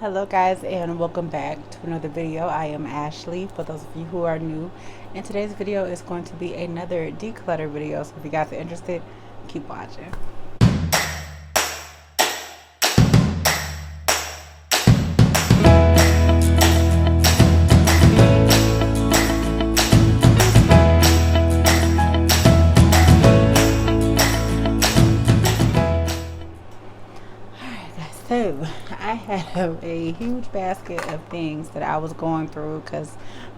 Hello guys, and welcome back to another video. I am Ashley, for those of you who are new, and today's video is going to be another declutter video, so if you guys are interested, keep watching. So I have a huge basket of things that I was going through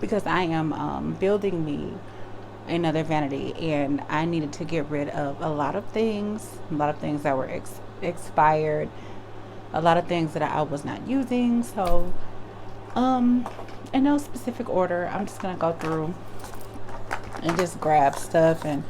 because I am building me another vanity, and I needed to get rid of a lot of things that were expired, a lot of things that I was not using. So in no specific order, I'm just gonna go through and just grab stuff and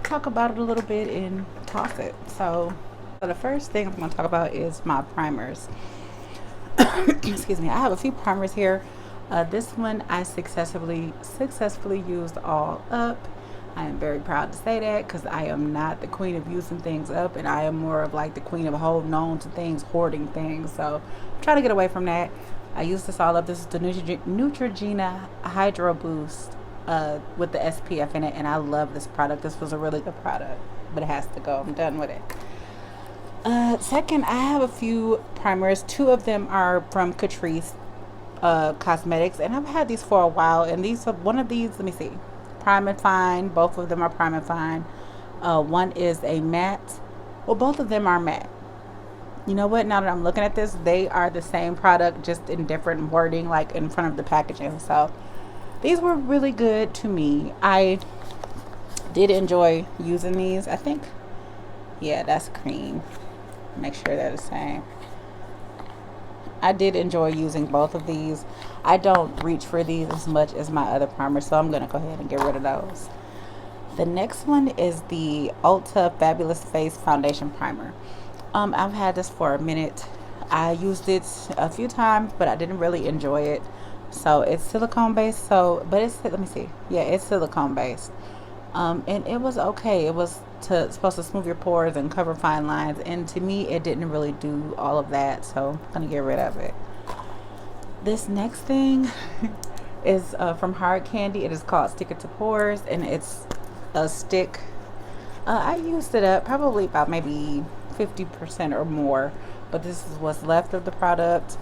talk about it a little bit and toss it. So the first thing I'm going to talk about is my primers. Excuse me. I have a few primers here. This one I successfully used all up. I am very proud to say that because I am not the queen of using things up, and I am more of like the queen of holding on to things, hoarding things. So I'm trying to get away from that. I used this all up. This is the Neutrogena Hydro Boost with the SPF in it, and I love this product. This was a really good product, but it has to go. I'm done with it. Second, I have a few primers. Two of them are from Catrice Cosmetics, and I've had these for a while. And these are one of these. Let me see, Prime and Fine. Both of them are Prime and Fine. One is a matte. Well, both of them are matte. You know what? Now that I'm looking at this, they are the same product, just in different wording, like in front of the packaging. So these were really good to me. I did enjoy using these. I think, yeah, that's cream. Make sure they're the same. I did enjoy using both of these. I don't reach for these as much as my other primers, so I'm going to go ahead and get rid of those. The next one is the Ulta Fabulous Face Foundation Primer. I've had this for a minute. I used it a few times, but I didn't really enjoy it. So it's silicone based, but it's, let me see. Yeah, it's silicone based. And it was okay. It was supposed to smooth your pores and cover fine lines, and to me it didn't really do all of that, so I'm gonna get rid of it. This next thing is from Hard Candy. It is called Stick It to Pores, and it's a stick. I used it up probably about maybe 50% or more, but this is what's left of the product.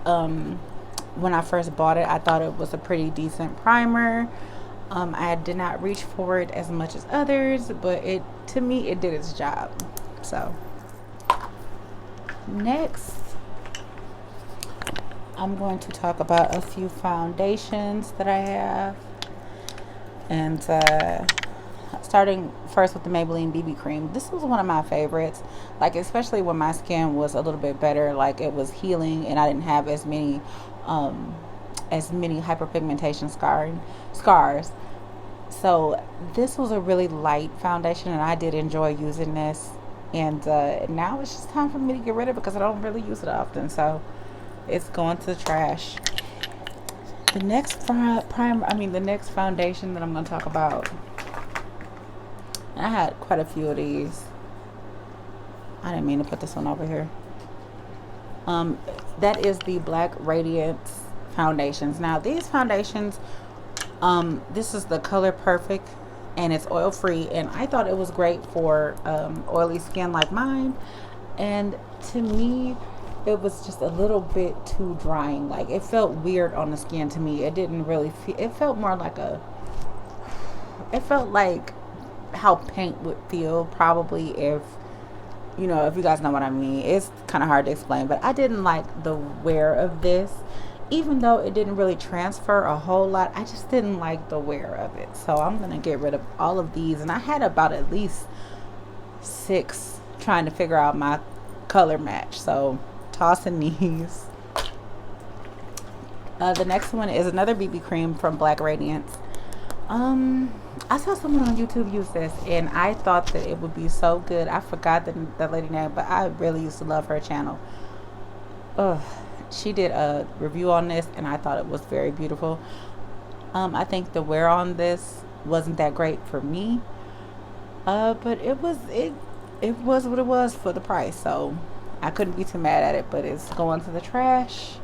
When I first bought it, I thought it was a pretty decent primer. I did not reach for it as much as others, but to me it did its job. So next, I'm going to talk about a few foundations that I have, and starting first with the Maybelline Bb Cream. This was one of my favorites, like especially when my skin was a little bit better, like it was healing and I didn't have as many hyperpigmentation scars. So this was a really light foundation, and I did enjoy using this. And now it's just time for me to get rid of it because I don't really use it often, so it's going to the trash. The next the next foundation that I'm going to talk about, and I had quite a few of these. I didn't mean to put this one over here. That is the Black Radiance foundations. Now these foundations, this is the Color Perfect, and it's oil free, and I thought it was great for oily skin like mine. And to me, it was just a little bit too drying. Like it felt weird on the skin to me. It didn't really feel, it felt more like it felt like how paint would feel probably if you guys know what I mean. It's kind of hard to explain, but I didn't like the wear of this. Even though it didn't really transfer a whole lot, I just didn't like the wear of it. So I'm going to get rid of all of these. And I had about at least 6 trying to figure out my color match. So tossing these. The next one is another BB cream from Black Radiance. I saw someone on YouTube use this, and I thought that it would be so good. I forgot the lady name, but I really used to love her channel. Ugh. She did a review on this, and I thought it was very beautiful. I think the wear on this wasn't that great for me, but it was what it was for the price. So I couldn't be too mad at it, but it's going to the trash.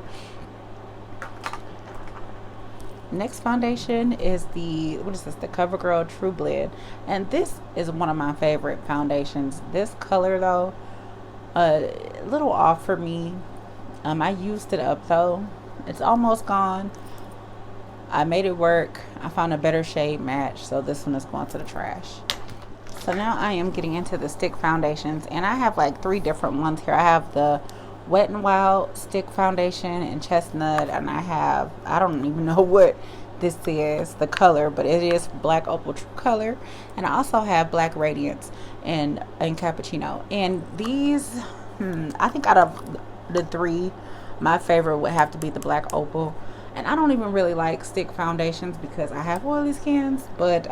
Next foundation is the, what is this, the Covergirl True Blend, and this is one of my favorite foundations. This color though, a little off for me. I used it up though. It's almost gone. I made it work. I found a better shade match, so this one is going to the trash. So now I am getting into the stick foundations, and I have like 3 different ones here. I have the Wet n Wild stick foundation in chestnut, and I have, I don't even know what this is, the color, but it is Black Opal True Color. And I also have Black Radiance in cappuccino. And these, I think out of the 3, my favorite would have to be the Black Opal. And I don't even really like stick foundations because I have oily skins, but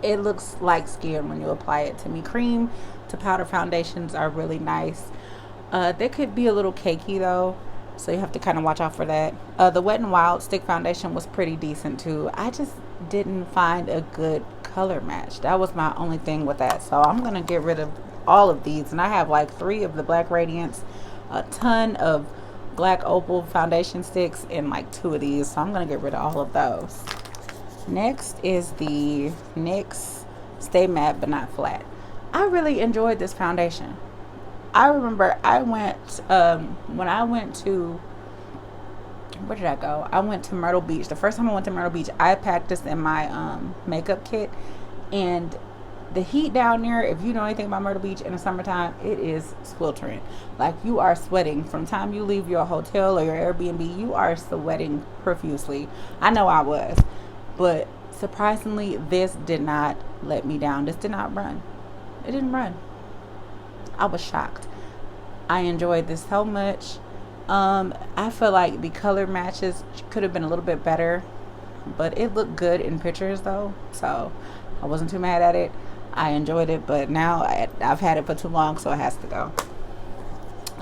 it looks like skin when you apply it. To me, cream to powder foundations are really nice. They could be a little cakey though, so you have to kind of watch out for that. The Wet n Wild stick foundation was pretty decent too. I just didn't find a good color match. That was my only thing with that, so I'm gonna get rid of all of these. And I have like 3 of the Black Radiance, a ton of Black Opal foundation sticks, and like 2 of these, so I'm gonna get rid of all of those. Next is the NYX Stay Matte But Not Flat. I really enjoyed this foundation. I remember I went, when I went to, where did I go? I went to Myrtle Beach. The first time I went to Myrtle Beach, I packed this in my makeup kit. And the heat down there, if you know anything about Myrtle Beach in the summertime, it is sweltering. Like, you are sweating. From the time you leave your hotel or your Airbnb, you are sweating profusely. I know I was. But surprisingly, this did not let me down. This did not run. It didn't run. I was shocked. I enjoyed this so much. I feel like the color matches could have been a little bit better, but it looked good in pictures though, so I wasn't too mad at it. I enjoyed it, but now I've had it for too long, so it has to go.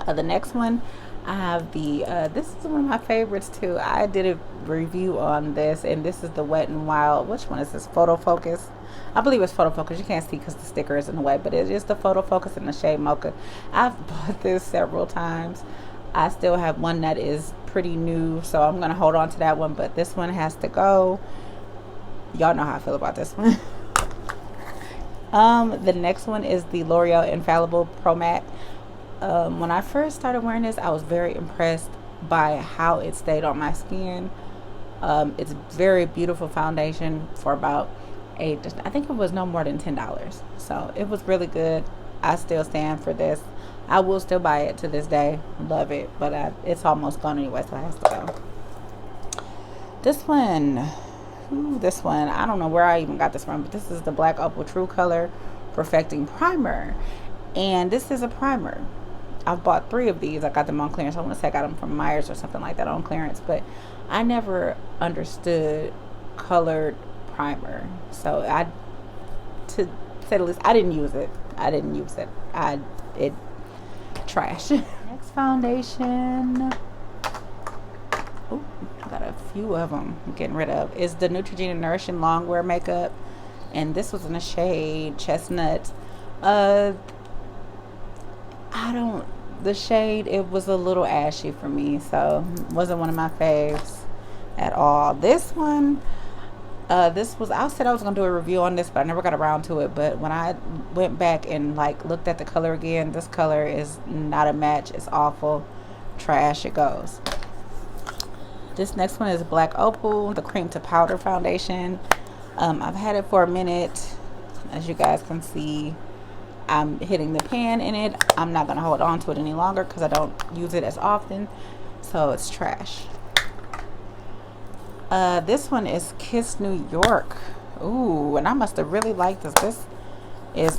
The next one, I have the this is one of my favorites too. I did a review on this, and this is the Wet n Wild. Which one is this? Photo Focus. I believe it's Photo Focus. You can't see because the sticker is in the way, but it is the Photo Focus in the shade Mocha. I've bought this several times. I still have one that is pretty new, so I'm gonna hold on to that one, but this one has to go. Y'all know how I feel about this one. The next one is the L'Oreal Infallible Pro Matte. When I first started wearing this, I was very impressed by how it stayed on my skin. It's very beautiful foundation for about I think it was no more than $10, so it was really good. I still stand for this. I will still buy it to this day. Love it, but it's almost gone anyway, so it has to go. This one, I don't know where I even got this from, but this is the Black Opal True Color Perfecting Primer, and this is a primer. I've bought 3 of these. I got them on clearance. I want to say I got them from Myers or something like that on clearance, but I never understood colored primer, so to say the least, I didn't use it. It trash. Next foundation, oh, got a few of them I'm getting rid of, is the Neutrogena Nourishing Longwear Makeup, and this was in the shade Chestnut. The shade, it was a little ashy for me, so wasn't one of my faves at all. This one, I said I was gonna do a review on this, but I never got around to it. But when I went back and like looked at the color again, this color is not a match. It's awful. Trash it goes. This next one is Black Opal, the Cream to Powder Foundation. I've had it for a minute. As you guys can see, I'm hitting the pan in it. I'm not gonna hold on to it any longer because I don't use it as often, so it's trash. This one is Kiss New York. Ooh, and I must have really liked this. This is,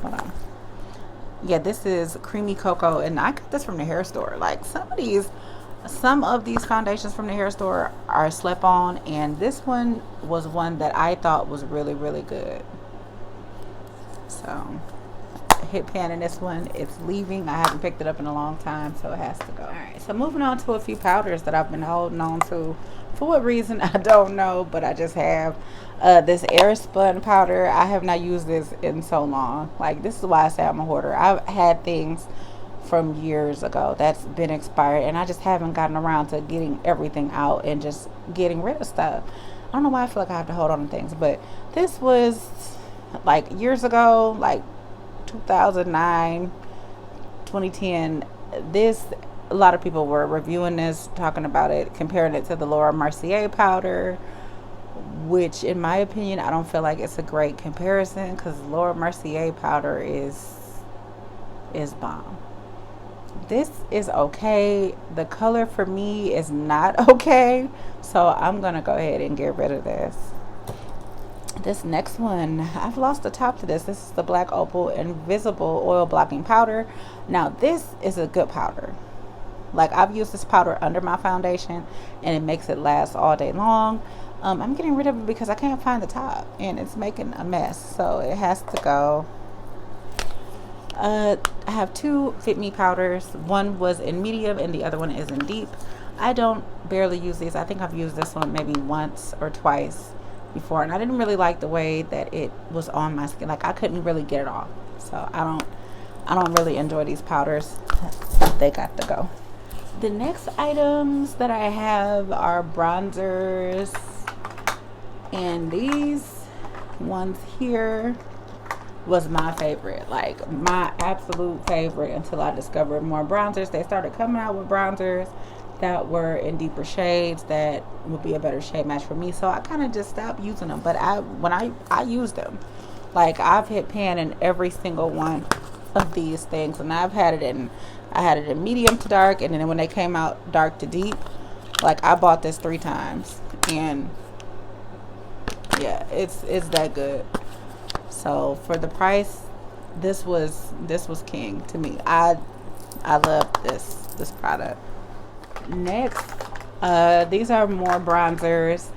hold on. Yeah, this is Creamy Cocoa, and I got this from the hair store. Like, some of these foundations from the hair store are slept on, and this one was one that I thought was really, really good. So hit pan in this one. It's leaving. I haven't picked it up in a long time, so it has to go. All right, so moving on to a few powders that I've been holding on to. For what reason, I don't know, but I just have this Airspun powder. I have not used this in so long. Like, this is why I say I'm a hoarder. I've had things from years ago that's been expired, and I just haven't gotten around to getting everything out and just getting rid of stuff. I don't know why I feel like I have to hold on to things, but this was like years ago, like 2009, 2010. This, a lot of people were reviewing this, talking about it, comparing it to the Laura Mercier powder, which in my opinion, I don't feel like it's a great comparison, because Laura Mercier powder is bomb. This is okay. The color for me is not okay, so I'm gonna go ahead and get rid of this. This next one, I've lost the top to this. This is the Black Opal Invisible Oil Blocking Powder. Now, this is a good powder. Like, I've used this powder under my foundation, and it makes it last all day long. I'm getting rid of it because I can't find the top, and it's making a mess, so it has to go. I have two Fit Me powders. One was in medium and the other one is in deep. I don't barely use these. I think I've used this one maybe once or twice before, and I didn't really like the way that it was on my skin. Like, I couldn't really get it off, so I don't really enjoy these powders. They got to go. The next items that I have are bronzers, and these ones here was my favorite, like my absolute favorite, until I discovered more bronzers. They started coming out with bronzers that were in deeper shades that would be a better shade match for me, so I kind of just stopped using them. But when I used them, like, I've hit pan in every single one of these things, and I had it in medium to dark, and then when they came out dark to deep, like, I bought this 3 times, and yeah, it's that good. So for the price, this was king to me. I love this product. Next, these are more bronzers.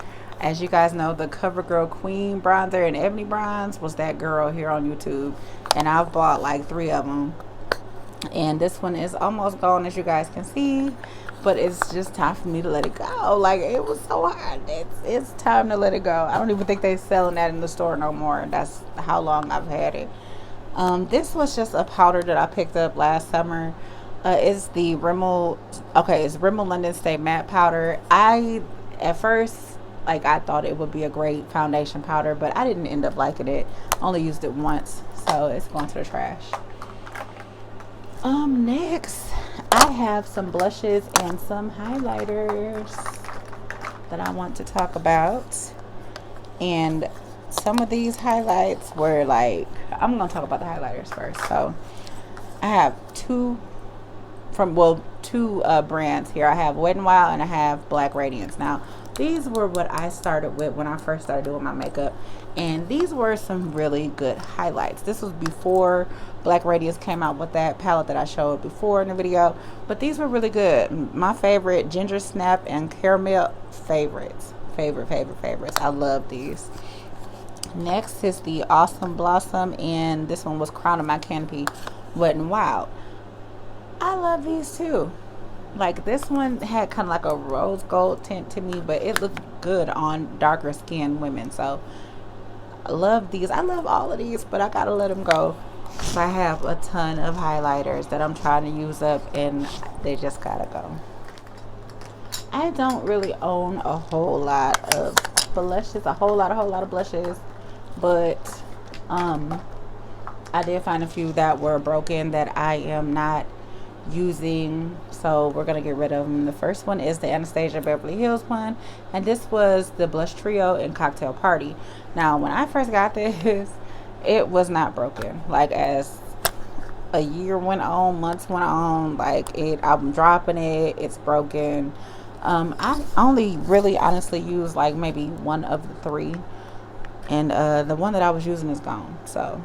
As you guys know, the Covergirl Queen bronzer and Ebony bronze was that girl here on YouTube, and I've bought like 3 of them, and this one is almost gone, as you guys can see, but it's just time for me to let it go. Like, it was so hard. It's time to let it go. I don't even think they're selling that in the store no more. That's how long I've had it. This was just a powder that I picked up last summer. It's the Rimmel, it's Rimmel London Stay Matte Powder. At first, like, I thought it would be a great foundation powder, but I didn't end up liking it. Only used it once, so it's going to the trash. Next, I have some blushes and some highlighters that I want to talk about. And some of these highlights were like, I'm going to talk about the highlighters first. So I have two brands here. I have Wet n Wild and I have Black Radiance. Now, these were what I started with when I first started doing my makeup, and these were some really good highlights. This was before Black Radiance came out with that palette that I showed before in the video, but these were really good. My favorite, Ginger Snap and Caramel, favorites. I love these. Next is the Awesome Blossom, and this one was Crown of My Canopy Wet n Wild. I love these too. Like, this one had kind of like a rose gold tint to me, but it looked good on darker skinned women. So I love these. I love all of these, but I gotta let them go. So I have a ton of highlighters that I'm trying to use up, and they just gotta go. I don't really own a whole lot of blushes, a whole lot of blushes, but I did find a few that were broken that I am not using, so we're gonna get rid of them. The first one is the Anastasia Beverly Hills one, and this was the Blush Trio in Cocktail Party. Now, when I first got this, it was not broken. Like, as a year went on, months went on, like, I'm dropping it, it's broken. I only really honestly used like maybe one of the 3, and the one that I was using is gone, so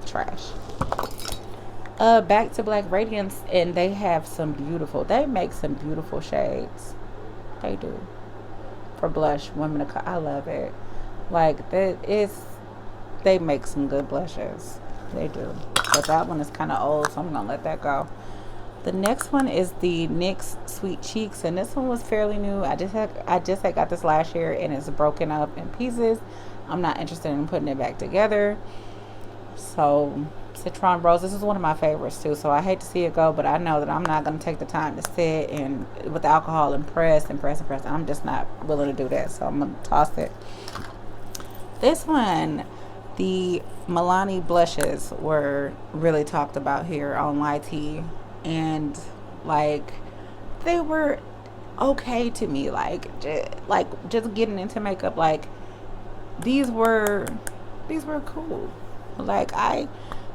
trash. Back to Black Radiance, and they make some beautiful shades. They do. For blush, women of I love it. Like, they make some good blushes. they do. But that one is kind of old, so I'm gonna let that go. The next one is the NYX Sweet Cheeks, and this one was fairly new. I just had got this last year, and it's broken up in pieces. I'm not interested in putting it back together. So Citron Rose, this is one of my favorites too, so I hate to see it go, but I know that I'm not going to take the time to sit and with alcohol and press. I'm just not willing to do that, so I'm going to toss it. This one, the Milani Blushes were really talked about here on YT, and like they were okay to me, like just getting into makeup, like these were cool. Like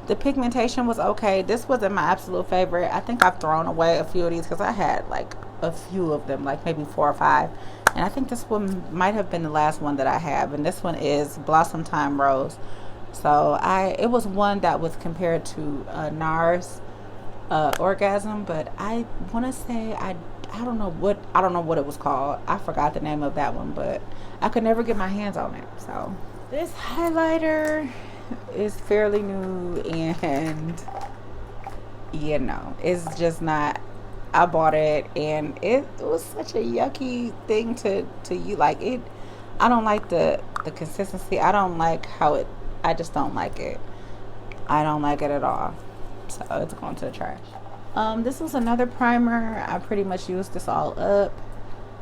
the pigmentation was okay. This wasn't my absolute favorite. I think I've thrown away a few of these because I had like a few of them, like maybe 4 or 5, and I think this one might have been the last one that I have, and this one is Blossom Time Rose. So it was one that was compared to NARS Orgasm, but I want to say I don't know what it was called. I forgot the name of that one, but I could never get my hands on it. So this highlighter is fairly new, and you know, it's just not. I bought it, and it was such a yucky thing to use. Like it, I don't like the consistency. I don't like how it. I just don't like it. I don't like it at all. So it's going to the trash. This was another primer. I pretty much used this all up.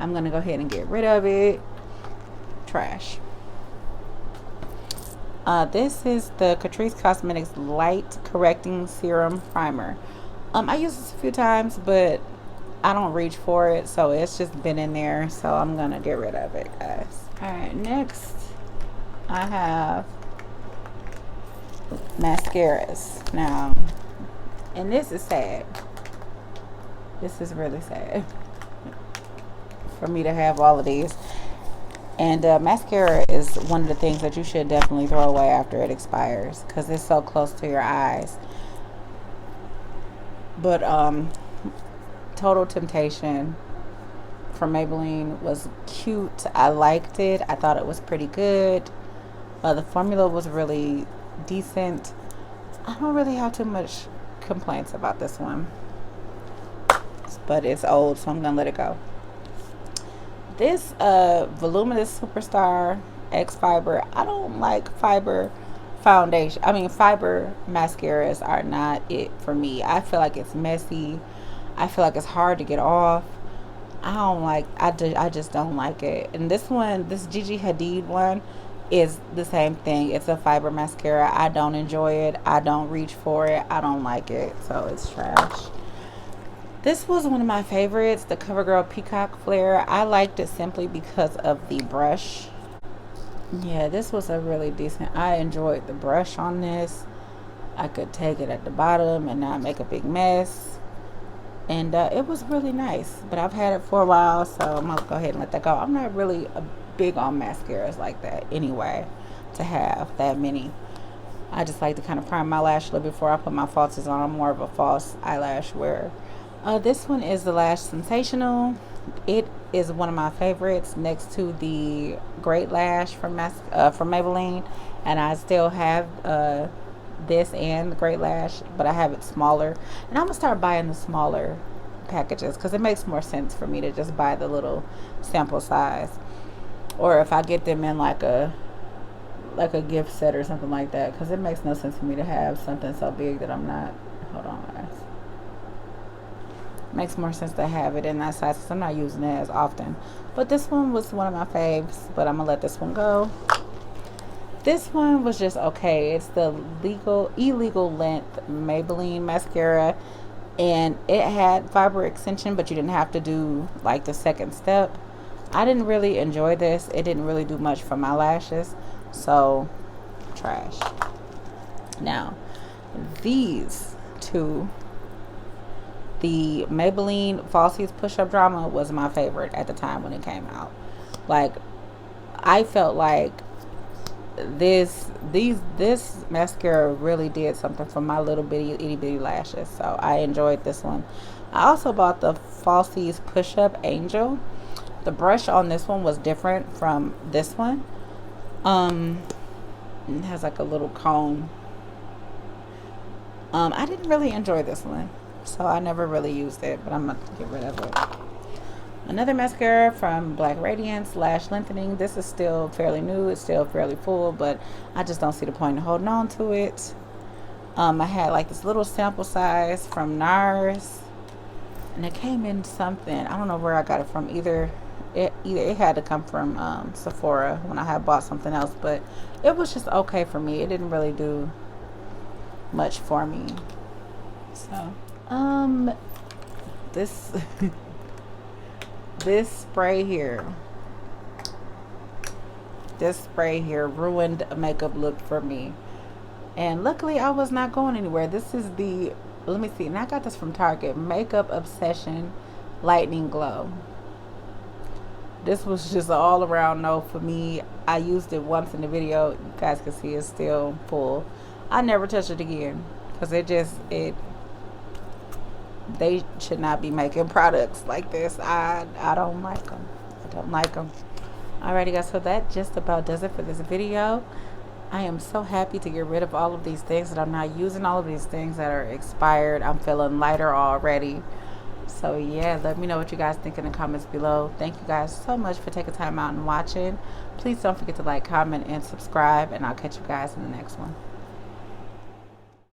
I'm gonna go ahead and get rid of it. Trash. This is the Catrice Cosmetics Light Correcting Serum Primer. I used this a few times, but I don't reach for it, so it's just been in there, so I'm gonna get rid of it, guys. Alright, next I have mascaras. Now, and this is sad. This is really sad for me to have all of these. And mascara is one of the things that you should definitely throw away after it expires, because it's so close to your eyes. But Total Temptation from Maybelline was cute. I liked it. I thought it was pretty good. The formula was really decent. I don't really have too much complaints about this one, but it's old, so I'm gonna let it go. This Voluminous Superstar X Fiber, I don't like fiber foundation. I mean, fiber mascaras are not it for me. I feel like it's messy. I feel like it's hard to get off. I just don't like it. And this one, this Gigi Hadid one, is the same thing. It's a fiber mascara. I don't enjoy it. I don't reach for it. I don't like it, so it's trash. This was one of my favorites, the CoverGirl Peacock Flair. I liked it simply because of the brush. Yeah, this was a really decent. I enjoyed the brush on this. I could take it at the bottom and not make a big mess. And it was really nice. But I've had it for a while, so I'm going to go ahead and let that go. I'm not really big on mascaras like that anyway, to have that many. I just like to kind of prime my lash a little before I put my falsies on. I'm more of a false eyelash wearer. This one is the Lash Sensational. It is one of my favorites next to the Great Lash from Maybelline, and I still have this and the Great Lash, but I have it smaller, and I'm gonna start buying the smaller packages because it makes more sense for me to just buy the little sample size, or if I get them in like a gift set or something like that, because it makes no sense for me to have something so big that I'm not. Hold on, guys. Makes more sense to have it in that size because I'm not using it as often. But this one was one of my faves, but I'm gonna let this one go. This one was just okay. It's the illegal length Maybelline mascara, and it had fiber extension, but you didn't have to do like the second step. I didn't really enjoy this. It didn't really do much for my lashes, so trash. Now, these two. The Maybelline Falsies Push-Up Drama was my favorite at the time when it came out. Like, I felt like this mascara really did something for my little itty bitty lashes, so I enjoyed this one. I also bought the Falsies Push-Up Angel. The brush on this one was different from this one. It has like a little cone. I didn't really enjoy this one, so I never really used it, but I'm going to get rid of it. Another mascara from Black Radiance, Lash Lengthening. This is still fairly new. It's still fairly full, but I just don't see the point in holding on to it. I had like this little sample size from NARS, and it came in something. I don't know where I got it from. Either it had to come from Sephora when I had bought something else, but it was just okay for me. It didn't really do much for me. So this this spray here ruined a makeup look for me, and luckily I was not going anywhere. This is the, let me see, and I got this from Target, Makeup Obsession Lightning Glow. This was just an all around no for me. I used it once in the video. You guys can see it's still full. I never touch it again, because they should not be making products like this. I don't like them. I don't like them. Alrighty guys, so that just about does it for this video. I am so happy to get rid of all of these things that I'm not using, all of these things that are expired. I'm feeling lighter already. So yeah, let me know what you guys think in the comments below. Thank you guys so much for taking time out and watching. Please don't forget to like, comment, and subscribe, and I'll catch you guys in the next one.